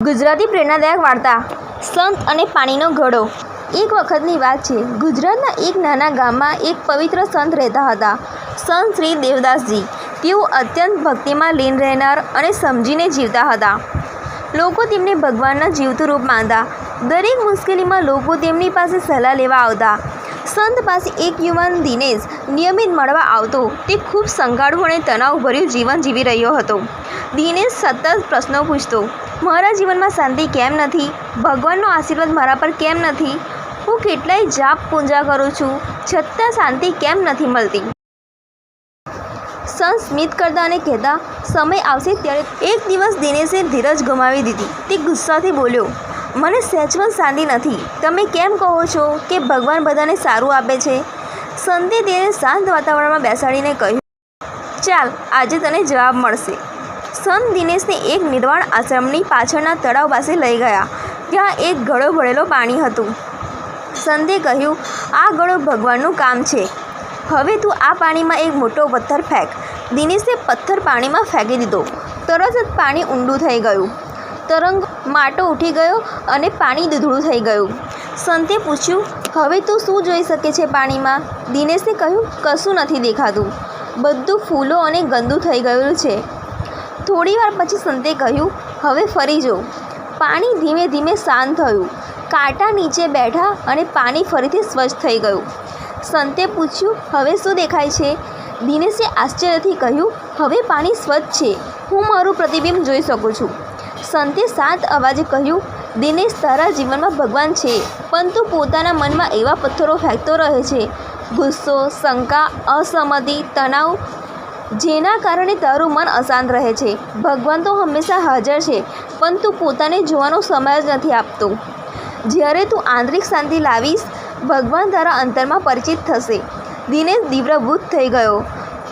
ગુજરાતી પ્રેરણાદાયક વાર્તા સંત અને પાણીનો ઘડો। એક વખતની વાત છે, ગુજરાતના એક નાના ગામમાં એક પવિત્ર સંત રહેતા હતા, સંત શ્રી દેવદાસજી। તેઓ અત્યંત ભક્તિમાં લીન રહેનાર અને સમજીને જીવતા હતા। લોકો તેમને ભગવાનના જીવતું રૂપ માનતા। દરેક મુશ્કેલીમાં લોકો તેમની પાસે સલાહ લેવા આવતા। સંત પાસે એક યુવાન દિનેશ નિયમિત મળવા આવતો। તે ખૂબ સંકાળું અને તણાવભર્યું જીવન જીવી રહ્યો હતો। દિનેશ સતત પ્રશ્નો પૂછતો, મારા જીવનમાં શાંતિ કેમ નથી? ભગવાનનો આશીર્વાદ મારા પર કેમ નથી? હું કેટલાય જાપ પૂજા કરું છું, છતાં શાંતિ કેમ નથી મળતી? સંત સ્મિત કરતા અને કહેતા, સમય આવશે ત્યારે। એક દિવસ દિનેશે ધીરજ ગુમાવી દીધી। તે ગુસ્સાથી બોલ્યો, મને સહેજ પણ શાંતિ નથી। તમે કેમ કહો છો કે ભગવાન બધાને સારું આપે છે? સંતે તેને શાંત વાતાવરણમાં બેસાડીને કહ્યું, ચાલ, આજે તને જવાબ મળશે। સંત દિનેશને એક નિર્વાણ આશ્રમની પાછળના તળાવ પાસે લઈ ગયા। ત્યાં એક ઘડો ભરેલો પાણી હતું। સંતે કહ્યું, આ ઘડો ભગવાનનું કામ છે। હવે તું આ પાણીમાં એક મોટો પથ્થર ફેંક। દિનેશે પથ્થર પાણીમાં ફેંકી દીધો। તરત જ પાણી ઊંડું થઈ ગયું। તરંગ માટો ઉઠી ગયો અને પાણી દૂધળું થઈ ગયું। સંતે પૂછ્યું, હવે તું શું જોઈ શકે છે પાણીમાં? દિનેશે કહ્યું, કશું નથી દેખાતું। બધું ફૂલો અને ગંદુ થઈ ગયું છે। થોડીવાર પછી સંતે કહ્યું, હવે ફરી જો। પાણી ધીમે ધીમે શાંત થયું। કાંટા નીચે બેઠા અને પાણી ફરીથી સ્વચ્છ થઈ ગયું। સંતે પૂછ્યું, હવે શું દેખાય છે? દિનેશે આશ્ચર્યથી કહ્યું, હવે પાણી સ્વચ્છ છે। હું મારું પ્રતિબિંબ જોઈ શકું છું। સંતે શાંત અવાજે કહ્યું, દિનેશ, તારા જીવનમાં ભગવાન છે, પણ તું પોતાના મનમાં એવા પથ્થરો ફેંકતો રહે છે, ગુસ્સો, શંકા, અસહમતિ, તણાવ, જેના કારણે તારું મન અશાંત રહે છે। ભગવાન તો હંમેશા હાજર છે, પણ તું પોતાને જોવાનો સમય જ નથી આપતો। જ્યારે તું આંતરિક શાંતિ લાવીશ, ભગવાન તારા અંતરમાં પરિચિત થશે। દિનેશ દીવ્યભૂત થઈ ગયો।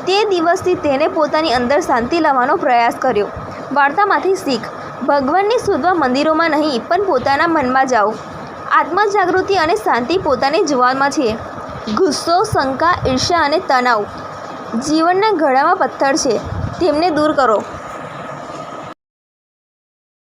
તે દિવસથી તેને પોતાની અંદર શાંતિ લાવવાનો પ્રયાસ કર્યો। વાર્તામાંથી શીખ, ભગવાનને શોધવા મંદિરોમાં નહીં, પણ પોતાના મનમાં જાઓ। આત્મજાગૃતિ અને શાંતિ પોતાને જોવામાં છે। ગુસ્સો, શંકા, ઈર્ષ્યા અને તણાવ જીવનના ઘડામાં પથ્થર છે, તેમને દૂર કરો।